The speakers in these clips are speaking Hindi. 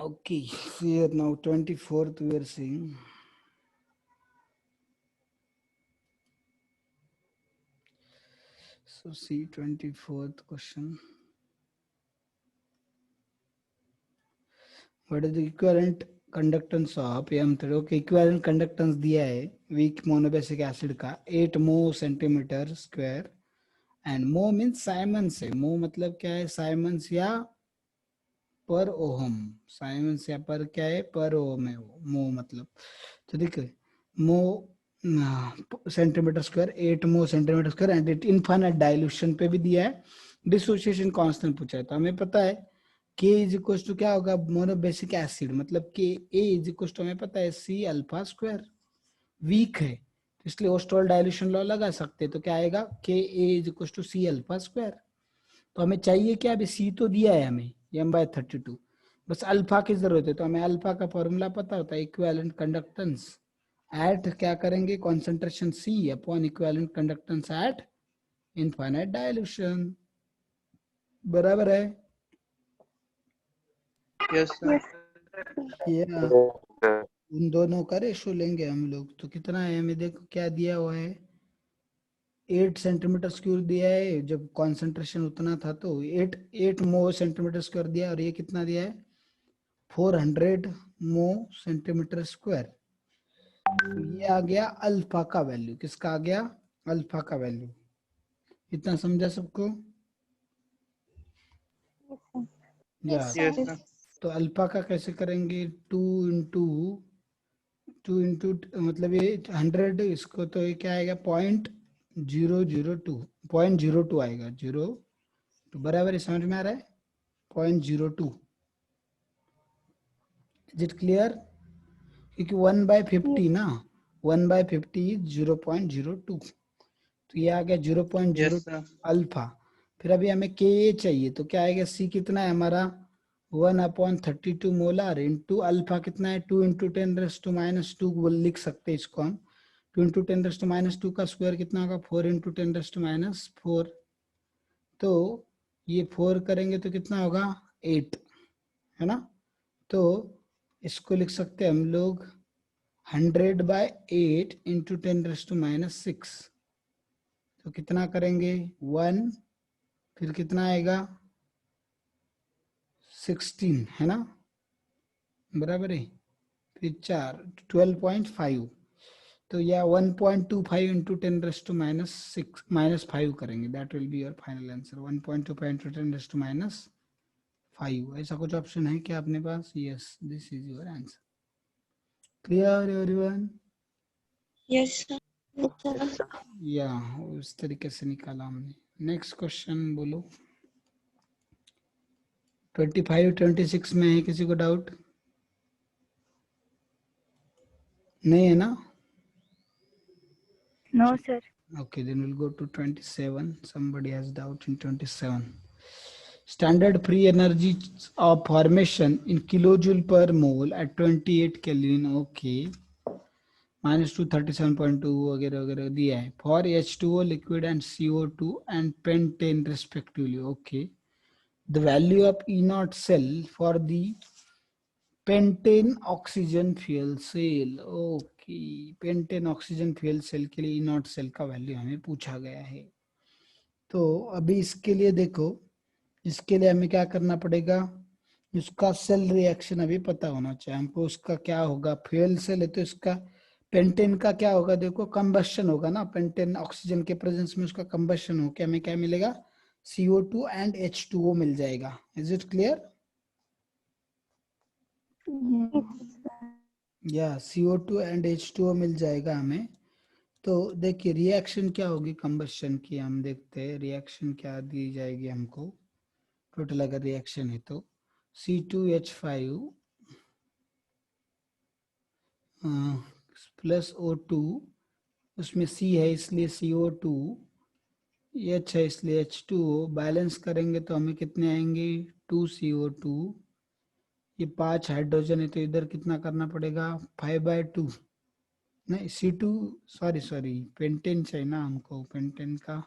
Okay, here now 24th we are seeing. So see 24th question. What is the equivalent conductance of PM3? Okay, equivalent conductance दिया है weak monobasic acid का 8 mho centimeter square and mho means Siemens है. mho मतलब क्या है? Siemens या पर ओहम. Siemens या पर क्या है? पर ओहम है वो. mho मतलब तो देखिए mho centimetre square 8 mho centimetre square and it infinite dilution पे भी दिया है. डिसोसिएशन कांस्टेंट पूछा है तो हमें पता है K इज इक्वल टू क्या होगा? मोनोबेसिक एसिड मतलब K A is equal to हमें पता है C अल्फा स्क्वायर. वीक है तो इसलिए ओस्टोल डाइल्यूशन लॉ लगा सकते हैं. तो क्या आएगा? Ka is equal to C alpha square. तो हमें चाहिए क्या? अभी C तो दिया है हमें m/32, बस अल्फा की जरूरत है. तो हमें अल्फा का फॉर्मूला पता होता है इक्विवेलेंट कंडक्टेंस एट क्या करेंगे? Concentration C upon equivalent conductance eight infinite dilution. बराबर है? Yes sir. ये उन दोनों का रेशो लेंगे हम लोग. तो कितना है हमें? देखो क्या दिया हुआ है 8 सेंटीमीटर स्क्वायर दिया है. जब कॉन्सेंट्रेशन उतना था तो 8 मो सेंटीमीटर स्क्वायर दिया और ये कितना दिया है? 400 मो सेंटीमीटर स्क्वायर. तो ये आ गया अल्फा का वैल्यू. किसका आ गया? अल्फा का वैल्यू. इतना समझा सबको? या यस सर. तो अल्फा का कैसे करेंगे? 2 इंटू मतलब ये 100 इसको तो ये क्या आएगा? 0.002 0.02 आएगा. 0 बराबर है. समझ में आ रहा है? 0.02. Is it clear? क्योंकि 1/50 ना, 1/50 इज 0.02. तो ये आ गया 0.0 यस सर. अल्फा. फिर अभी हमें के चाहिए तो क्या आएगा? सी कितना है हमारा? 1/32 मोलार इंटू अल्फा कितना है? 2 × 10⁻² लिख सकते हैं इसको हम. 2 × 10⁻² का स्क्वायर कितना होगा? 4 × 10⁻⁴. तो ये 4 करेंगे तो कितना होगा? 8 है ना. तो इसको लिख सकते हैं हम लोग 100/8 इंटू 10⁻⁶. तो कितना करेंगे? 1 फिर कितना आएगा? 16 है ना. बराबर है. फिर 4 12.5. तो या 1.25 इंटू 10⁻⁻⁵ करेंगे. That will be your final answer. 1.25 into 10⁻⁵. ऐसा कुछ ऑप्शन है क्या अपने पास? Yes, this is your answer. Clear everyone? Yes sir. या उस तरीके से निकाला हमने. नेक्स्ट क्वेश्चन बोलो. 25 26 में है किसी को डाउट? नहीं है ना? No sir. Okay, then we'll go to 27. Somebody has doubt in 27. Standard free energy of formation in kilojoule per mole at 28 Kelvin. Okay. -237.2 वगैरह वगैरह दिया है. For H2O liquid and CO2 and pentane respectively. Okay. The value of E0 cell for the pentane oxygen fuel cell. Okay, pentane oxygen fuel cell के लिए E0 सेल का वैल्यू हमें पूछा गया है. तो अभी इसके लिए देखो, इसके लिए हमें क्या करना पड़ेगा? उसका सेल रिएक्शन अभी पता होना चाहिए हमको. उसका क्या होगा? फ्यूल सेल है तो इसका पेंटेन का क्या होगा? देखो कंबस्शन होगा ना. पेंटेन ऑक्सीजन के प्रेजेंस में उसका कंबस्शन हो के हमें क्या मिलेगा? CO2 एंड H2O मिल जाएगा. Is it clear? या CO2 एंड H2O मिल जाएगा हमें. तो देखिए रिएक्शन क्या होगी कंबस्शन की. हम देखते हैं रिएक्शन क्या दी जाएगी हमको. टोटल अगर रिएक्शन है तो C2H5 प्लस O2, उसमें C है इसलिए CO2, H है इसलिए H2O. बैलेंस करेंगे तो हमें कितने आएंगे? 2CO2. ये 5 हाइड्रोजन है तो इधर कितना करना पड़ेगा? 5/2. नहीं C2, सॉरी पेंटेन चाहिए ना हमको. पेंटेन का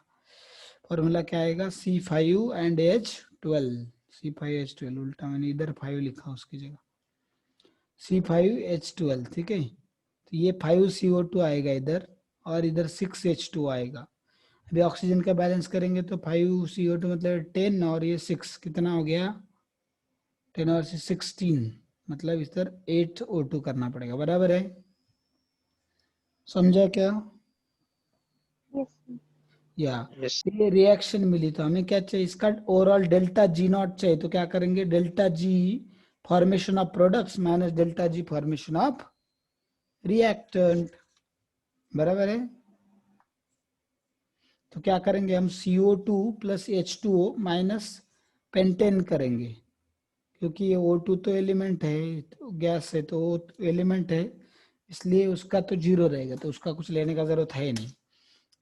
फॉर्मूला क्या आएगा? C5 and H12. C5H12 उल्टा मैंने इधर 5 लिखा उसकी जगह. C5H12, ठीक है। तो ये 5CO2 आएगा इधर, और इधर 6H2 आएगा। अभी ऑक्सीजन का बैलेंस करेंगे तो 5CO2 मतलब 10, और ये 6 कितना हो गया, 10 और 16, मतलब इधर 8O2 करना पड़ेगा, बराबर है। समझा क्या? Yes, sir. या Yes. ये रिएक्शन मिली तो हमें क्या चाहिए, इसका ओवरऑल डेल्टा जी नॉट चाहिए। तो क्या करेंगे, delta G formation of products minus delta G formation of reactant, बराबर है। तो क्या करेंगे हम, CO2 plus H2O minus pentane करेंगे, क्योंकि ये O2 तो एलिमेंट है, तो गैस है, तो एलिमेंट है, इसलिए उसका तो जीरो रहेगा, तो उसका कुछ लेने का जरूरत है नहीं।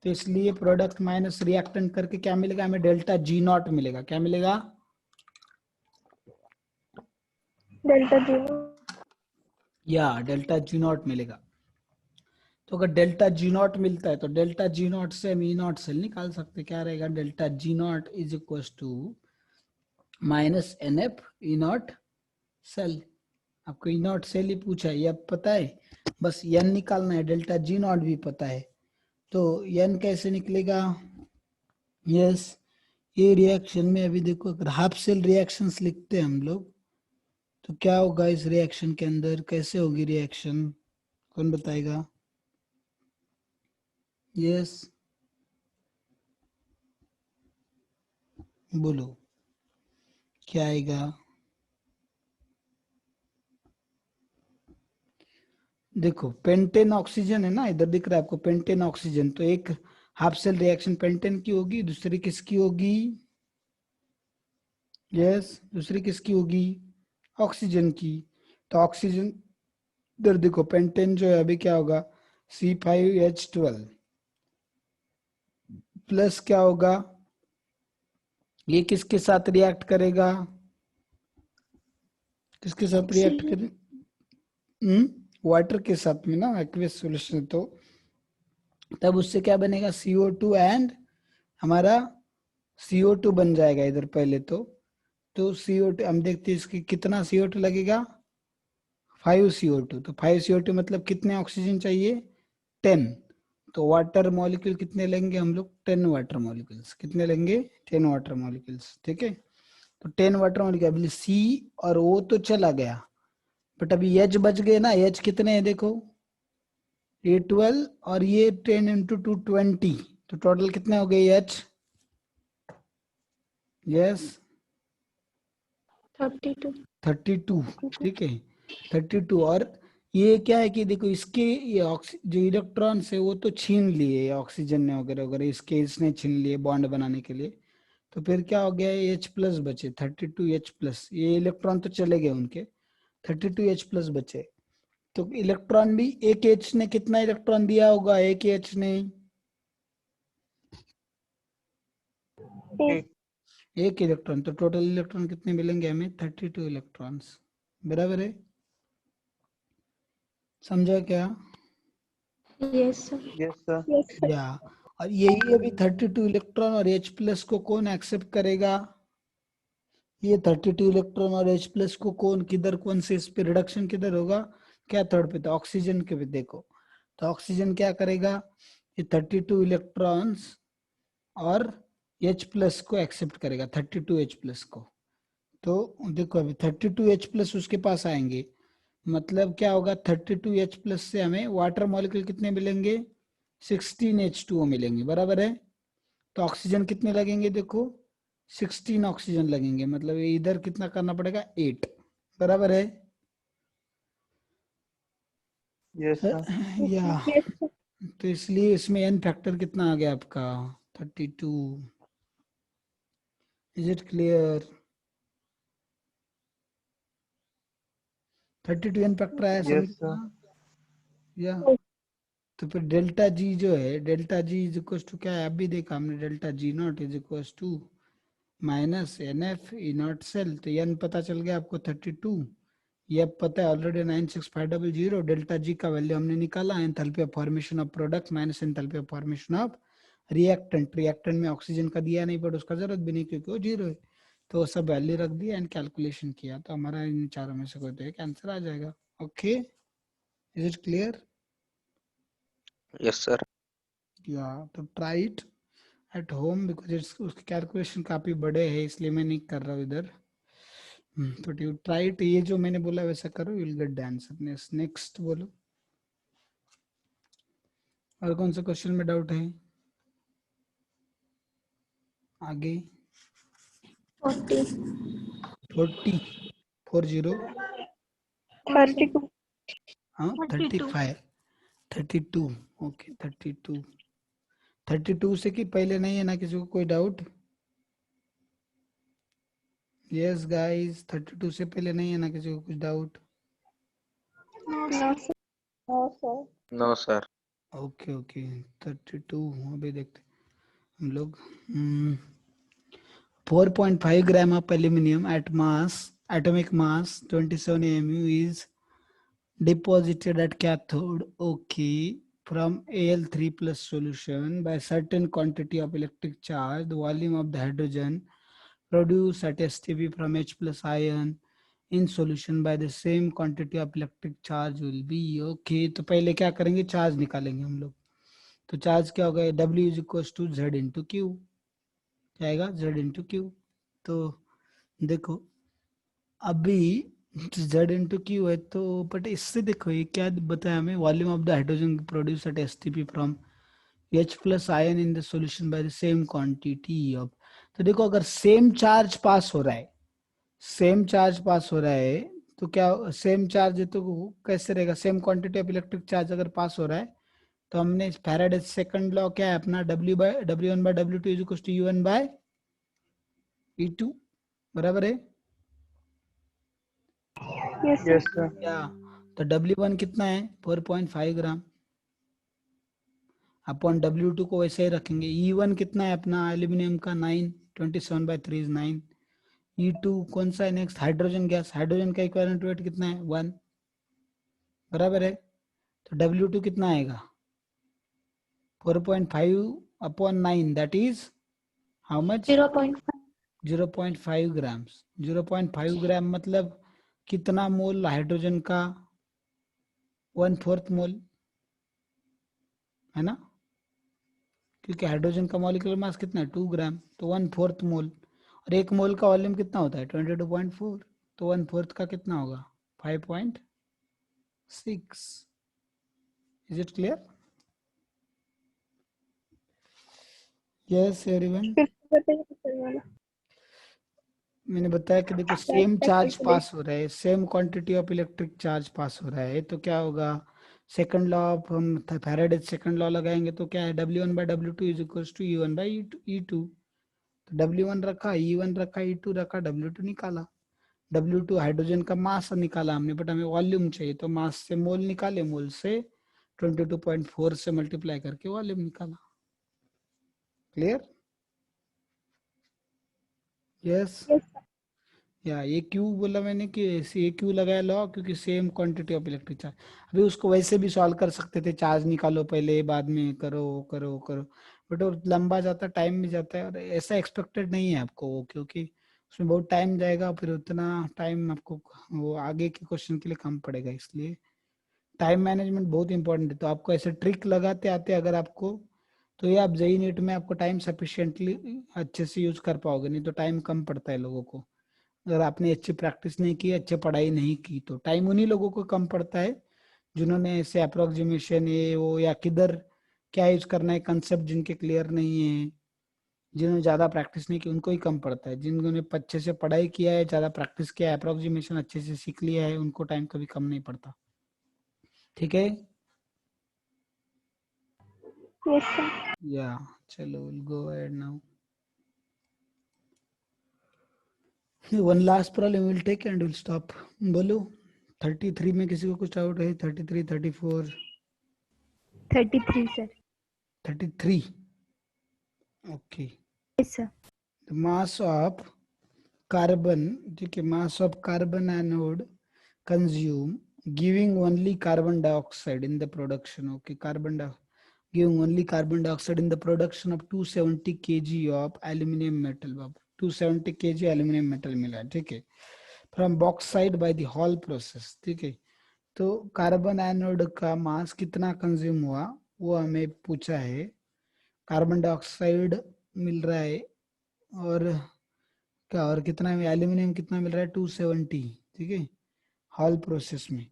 तो इसलिए प्रोडक्ट माइनस रिएक्टेंट करके क्या मिलेगा हमें, डेल्टा जी नॉट मिलेगा। क्या मिलेगा, Delta G. या डेल्टा जी नॉट मिलेगा। तो अगर डेल्टा जी नॉट मिलता है तो डेल्टा जी नॉट से हम ई नॉट सेल निकाल सकते हैं। क्या रहेगा, delta G not is equal to minus n F E not cell. आपको ई नॉट सेल ही पूछा है, ये अब पता है, बस एन निकालना है, डेल्टा जी नॉट भी पता है। तो एन कैसे निकलेगा, यस, ये रिएक्शन में अभी देखो, अगर हाफ सेल रिएक्शंस लिखते हैं हम लोग, तो क्या होगा इस रिएक्शन के अंदर, कैसे होगी रिएक्शन, कौन बताएगा? यस, बोलो क्या आएगा। देखो पेंटेन ऑक्सीजन है ना, इधर दिख रहा है आपको पेंटेन ऑक्सीजन, तो एक हाफ सेल रिएक्शन पेंटेन की होगी, दूसरी किसकी होगी, यस, दूसरी किसकी होगी, ऑक्सीजन की। तो ऑक्सीजन, इधर देखो पेंटेन जो है अभी क्या होगा, C5H12 प्लस क्या होगा, ये किसके साथ रिएक्ट करेगा, किसके साथ रिएक्ट Oxygen. करे, वाटर के साथ में ना, एक्वियस सॉल्यूशन। तो तब उससे क्या बनेगा, CO2 एंड हमारा CO2 बन जाएगा इधर पहले तो CO2 हम देखते हैं इसकी कितना CO2 लगेगा, 5CO2। तो 5CO2 मतलब कितने ऑक्सीजन चाहिए, 10। तो वाटर मॉलिक्यूल कितने लेंगे हम लोग, 10 वाटर मॉलिक्यूल्स, कितने लेंगे, 10 वाटर मॉलिक्यूल्स, ठीक है। तो 10 वाटर मॉलिक्यूल, अभी C और O तो चला गया, बट अभी H बच गए ना, H कितने हैं देखो, ये 12 और ये 10 इंटू 2 20, तो टोटल कितने हो गए H, यस 32. 32, ठीक है 32। और ये क्या है कि देखो इसके ये जो इलेक्ट्रॉन्स है वो तो छीन लिए ऑक्सीजन ने वगैरह वगैरह, इसके इसने छीन लिए बॉन्ड बनाने के लिए। तो फिर क्या हो गया, H प्लस बचे, 32H प्लस, ये इलेक्ट्रॉन तो चले गए उनके, 32H प्लस बचे। तो इलेक्ट्रॉन भी एक H ने कितना इलेक्ट्रॉन दिया होगा, एक H ने, Eight. एक इलेक्ट्रॉन, तो टोटल इलेक्ट्रॉन कितने मिलेंगे हमें, 32 इलेक्ट्रॉन्स, बराबर है। समझा क्या? Yes, sir. Yes, sir. Yes, sir. या और यही अभी 32 इलेक्ट्रॉन और H प्लस को कौन एक्सेप्ट करेगा, ये 32 इलेक्ट्रॉन और H प्लस को कौन, किधर, कौन से इस पे रिडक्शन किधर होगा, क्या थर्ड पे, तो ऑक्सीजन के पे देखो। तो ऑक्सीजन क्या करेगा, ये 32 इलेक्ट्रॉन्स और H प्लस को एक्सेप्ट करेगा, 32H प्लस को। तो देखो अभी 32H प्लस उसके पास आएंगे, मतलब क्या होगा, 32H प्लस से हमें वाटर मॉलिक्यूल कितने मिलेंगे, 16H2O मिलेंगे, बराबर है। तो ऑक्सीजन कितने लगेंगे देखो, 16 ऑक्सीजन लगेंगे, मतलब ये इधर कितना करना पड़ेगा, 8, बराबर है। Yes, sir. या Yes, sir. तो इसलिए इसमें एन फैक्टर कितना आ गया आपका, 32। Is it clear, 32 n factor आया समझ Yes, sir. में? या तो फिर डेल्टा जी जो है, delta G is equal to क्या है, अभी देखा हमने, delta G not is equal to minus n F E not cell. तो एन पता चल गया आपको 32, ये अब पता है ऑलरेडी 96500, डेल्टा जी का वैल्यू हमने निकाला, enthalpy of formation of product minus enthalpy of formation of reactant. Reactant में ऑक्सीजन का दिया नहीं, बट उसका जरूरत भी नहीं क्योंकि वो जीरो है। तो वो सब वैल्यू रख दिया एंड कैलकुलेशन किया, तो हमारा इन चारों में से कोई तो एक आंसर आ जाएगा। Okay, is it clear? Yes, sir. Yeah, तो try it at home because it's उसके कैलकुलेशन काफी बड़े हैं, इसलिए मैं नहीं कर रहा हूँ इधर। तो यू ट्राई इट, ये जो मैंने बोला वैसा करो, you will get the answer. Next बोलो, और कौन सा क्वेश्चन में डाउट है? आगे 40, 40, 40, 32, हाँ 35, 32, ओके 32, 32 से कि पहले नहीं है ना किसी को कोई डाउट? यस गाइस, 32 से पहले नहीं है ना किसी को कुछ doubt? no sir, no sir, No, sir. Okay okay 32, अभी देखते हम लोग। 4.5 gram of aluminum at atomic mass 27 mu is deposited at cathode, okay, from Al3 plus solution by certain quantity of electric charge. The volume of the hydrogen produced at STP from H plus ion in solution by the same quantity of electric charge will be, okay। तो पहले क्या करेंगे, चार्ज निकालेंगे हम लोग। तो चार्ज क्या होगा, W is equal to Z into q, क्या आएगा, Z इंटू क्यू। तो देखो अभी Z इंटू क्यू है, तो बट इससे देखो ये क्या बताया हमें, volume of the hydrogen produce at STP from H plus ion in the solution by the same quantity of. तो देखो अगर सेम चार्ज पास हो रहा है, सेम चार्ज पास हो रहा है, तो क्या सेम चार्ज है तो कैसे रहेगा, same quantity of electric charge अगर पास हो रहा है, तो हमने फैराडे सेकंड लॉ क्या है अपना, W1/W2 is equal to U1/E2, बराबर है? yes sir, Yes, sir. या तो W1 कितना है, 4.5 ग्राम, अपॉन W2 को वैसे ही रखेंगे। E1 कितना है अपना एल्यूमिनियम का, 9, 27/3 इज 9। E2 कौन सा है नेक्स्ट, हाइड्रोजन गैस, हाइड्रोजन का इक्विवेलेंट वेट कितना है, 1, बराबर है? तो W2 कितना आएगा, 4.5 upon 9, that is how much, 0.5, 0.5 ग्राम। 0.5 ग्राम मतलब कितना मोल हाइड्रोजन का, 1/4 मोल, है ना? क्योंकि हाइड्रोजन का मॉलिक्यूलर मास कितना है, 2 ग्राम, तो 1/4 मोल। और एक मोल का वॉल्यूम कितना होता है, 22.4, तो 1/4 का कितना होगा, 5.6। Is it clear? Yes everyone. फिर से बताइए sir वाला, मैंने बताया कि देखो सेम कैसे चार्ज calculate, पास हो रहा है, same quantity of electric charge पास हो रहा है, तो क्या होगा, सेकंड लॉ ऑफ हम फैराडे सेकंड लॉ लगाएंगे, तो क्या है, W1/W2 is equal to U1/E2। तो W1 रखा, E1 रखा, E2 रखा, W2 निकाला। W2 हाइड्रोजन का मास निकाला हमने, बट हमें वॉल्यूम चाहिए, तो मास से मोल निकाले, मोल से 22.4 से मल्टीप्लाई करके वॉल्यूम निकाला। क्लियर? यस। yes sir, या ये क्यों बोला मैंने कि ये क्यों लगाया लॉ, क्योंकि same quantity of electric charge. अभी उसको वैसे भी सॉल्व कर सकते थे, चार्ज निकालो पहले बाद में करो करो करो, बट वो लंबा जाता, टाइम भी जाता है, और ऐसा एक्सपेक्टेड नहीं है आपको वो, क्योंकि उसमें बहुत टाइम जाएगा, फिर उतना टाइम आपको वो आगे के क्वेश्चन के लिए कम पड़ेगा, इसलिए टाइम मैनेजमेंट बहुत इंपॉर्टेंट है। तो आपको ऐसे ट्रिक लगाते आते अगर आपको, तो ये आप जेई नीट में आपको टाइम सफिशिएंटली अच्छे से यूज कर पाओगे, नहीं तो टाइम कम पड़ता है लोगों को। अगर आपने अच्छी प्रैक्टिस नहीं की, अच्छी पढ़ाई नहीं की, तो टाइम उन्हीं लोगों को कम पड़ता है जिन्होंने ऐसे अप्रोक्सीमेशन ये वो या किधर क्या यूज करना है कंसेप्ट जिनके क्लियर नहीं है, जिन्होंने ज्यादा प्रैक्टिस नहीं की उनको ही कम पड़ता है। जिन्होंने अच्छे से पढ़ाई किया है, ज्यादा प्रैक्टिस किया है, अप्रोक्सीमेशन अच्छे से सीख लिया है, उनको टाइम कभी कम नहीं पड़ता। ठीक है? yes sir, या चलो go ahead now, one last problem will take and will stop. बोलो 33 में किसी को कुछ डाउट है, 33, 34, 33 sir, 33, okay. yes sir, the mass of carbon, ठीक है, mass of carbon anode consume giving only carbon dioxide in the production, okay, giving only carbon dioxide in the production of 270 kg of aluminum metal, Babu 270 kg aluminum metal मिला है, ठीक है, from bauxite by the Hall process, ठीक है। तो कार्बन एनोड का मास कितना कंज्यूम हुआ वो हमें पूछा है। कार्बन डाइऑक्साइड मिल रहा है और क्या, और कितना एल्यूमिनियम कितना मिल रहा है 270, ठीक है, हॉल प्रोसेस में।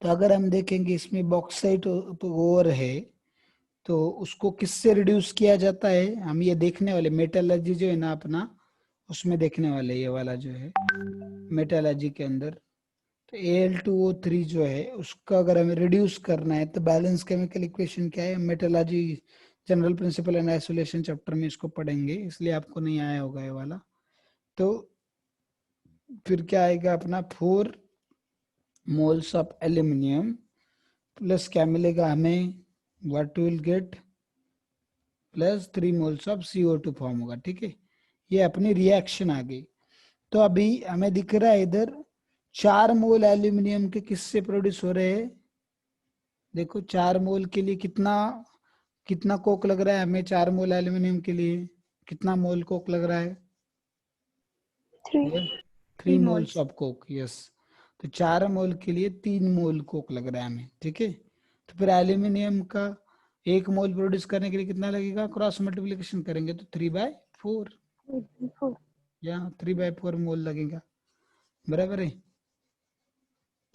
तो अगर हम देखेंगे इसमें बॉक्साइट ओर है तो उसको किससे रिड्यूस किया जाता है, हम ये देखने वाले मेटलर्जी जो है ना अपना, उसमें देखने वाले ये वाला जो है मेटलर्जी के अंदर। तो Al2O3 जो है उसका अगर हमें रिड्यूस करना है तो बैलेंस केमिकल इक्वेशन क्या है, metallurgy general principle and isolation chapter में इसको पढ़ेंगे, इसलिए आपको नहीं आया होगा ये वाला। तो फिर क्या आएगा अपना 4 मोल्स ऑफ एल्यूमिनियम प्लस क्या मिलेगा हमें, what will get, plus 3 moles of CO2 form होगा, ठीक है। ये अपनी रिएक्शन आ गई। तो अभी हमें दिख रहा है इधर 4 मोल एल्यूमिनियम के किससे प्रोड्यूस हो रहे हैं, देखो 4 मोल के लिए कितना कितना कोक लग रहा है हमें, 4 मोल एल्यूमिनियम के लिए कितना मोल कोक लग रहा है, 3 3 moles. Moles of Coke, yes. तो 4 मोल के लिए 3 मोल कोक लग रहा है हमें, ठीक है। तो फिर एल्यूमिनियम का 1 मोल प्रोड्यूस करने के लिए कितना लगेगा, क्रॉस मल्टीप्लिकेशन करेंगे तो 3/4, 4. या 3/4 मोल लगेगा, बराबर है,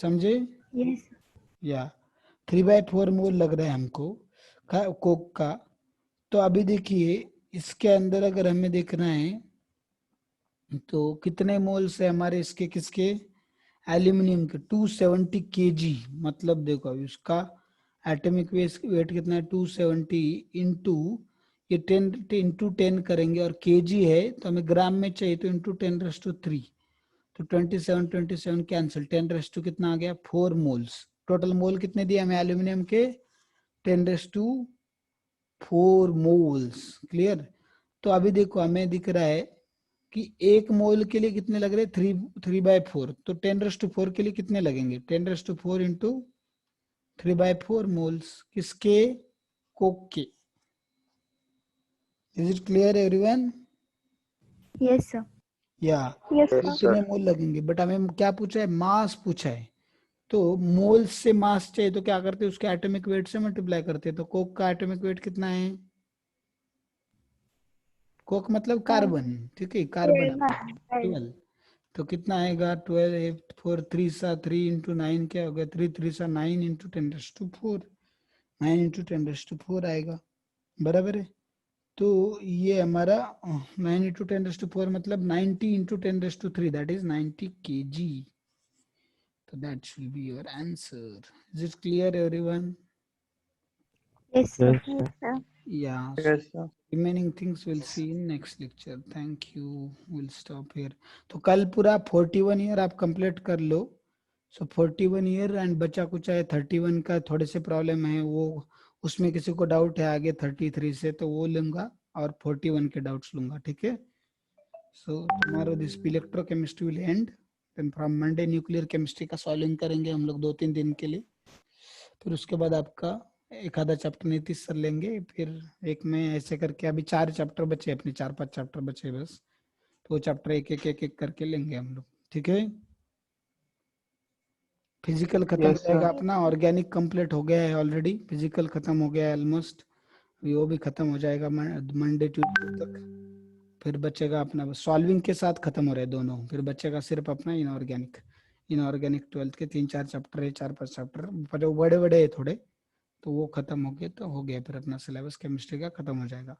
समझे, Yes. या 3/4 मोल लग रहा है हमको कोक का। तो अभी देखिए इसके अंदर अगर हमें देखना है तो कितने मोल से हमारे इसके किसके, एल्यूमिनियम के 270 kg, मतलब देखो अभी उसका एटॉमिक वेट कितना है 270 इंटू ये 10 इंटू 10 करेंगे और केजी है तो हमें ग्राम में चाहिए तो इंटू 10⁻3, तो 27 कैंसिल, 10 कितना आ गया 4 मोल्स। टोटल मोल कितने दिए हमें एल्यूमिनियम के, 10⁻4 मोल्स, क्लियर। तो अभी देखो हमें दिख रहा है कि 1 मोल के लिए कितने लग रहे हैं, 3/4, तो 10⁻4 के लिए कितने लगेंगे, 10⁻4 इंटू 3/4 मोल्स किसके, कोक के। Is it clear everyone, Yes, sir. या Yes, Yes, sir. sir. कितने मोल लगेंगे, बट हमें क्या पूछा है, मास पूछा है। तो मोल्स से मास चाहिए तो क्या करते हैं, उसके एटॉमिक वेट से मल्टीप्लाई करते हैं। तो कोक का एटॉमिक वेट कितना है, कोक मतलब कार्बन, ठीक है, कार्बन 12. 12, तो कितना आएगा 12, 4 3 सा 3 इंटू 9 क्या हो गया, 3 3 सा 9 इंटू 10⁻4, 9 इंटू 10⁻4 आएगा, बराबर है। तो ये हमारा 9 इंटू 10⁻4 मतलब 90 इंटू 10⁻3, दैट इज 90 kg। तो that should be your answer. Is it clear everyone, Yes, sir. Yes, sir. Yes, sir. या Yes, sir. remaining things we'll see in next lecture. Thank you, we'll stop here। तो कल पूरा 41 ईयर आप कंप्लीट कर लो। सो 41 ईयर एंड बचा कुछ है 31 का थोड़े से प्रॉब्लम है, वो उसमें किसी को डाउट है आगे 33 से तो वो लूंगा और 41 के डाउट्स लूंगा, ठीक है। So tomorrow this electrochemistry will end, then from Monday nuclear chemistry का सॉल्विंग करेंगे हम लोग 2-3 दिन के लिए। फिर उसके बाद आपका एक आधा चैप्टर नीतीश सर लेंगे, फिर एक में ऐसे करके अभी 4 चैप्टर बचे अपने, 4-5 चैप्टर बचे बस, तो वो चैप्टर एक एक करके लेंगे हम लोग, ठीक है। फिजिकल खत्म हो Yes, sir. जाएगा अपना, ऑर्गेनिक कंप्लीट हो गया है ऑलरेडी, फिजिकल खत्म हो गया है ऑलमोस्ट, वो भी खत्म हो जाएगा मंडे ट्यूसडे तक। फिर बचेगा अपना सॉल्विंग के साथ खत्म हो रहे दोनों, फिर बचेगा सिर्फ अपना इनऑर्गेनिक। इनऑर्गेनिक 12th के 3-4 चैप्टर है, 4-5 चैप्टर, पर वो बड़े बड़े है थोड़े, तो वो खत्म हो गए तो हो गया, फिर अपना सिलेबस केमिस्ट्री का खत्म हो जाएगा।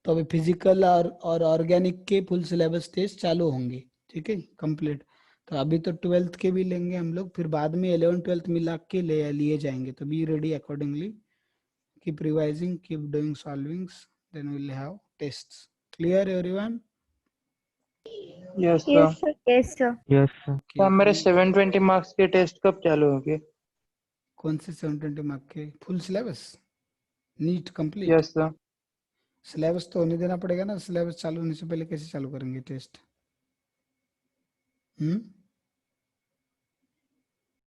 तो अभी फिजिकल और ऑर्गेनिक के फुल सिलेबस टेस्ट चालू होंगे, ठीक है, कंप्लीट। तो अभी तो 12th के भी लेंगे हम लोग, फिर बाद में 11th-12th मिला के लिए जाएंगे। तो be ready accordingly, keep revising, keep doing solvings, then will have tests. Clear everyone, Yes, sir. Yes, sir. Yes, sir. Yes, sir. Okay. मेरे 720 मार्क्स के टेस्ट कब चालू होंगे? कौन से 720 मार्क के, full syllabus NEET complete, Yes, sir. Syllabus तो होने देना पड़ेगा ना, सिलेबस चालू होने से पहले कैसे चालू करेंगे टेस्ट,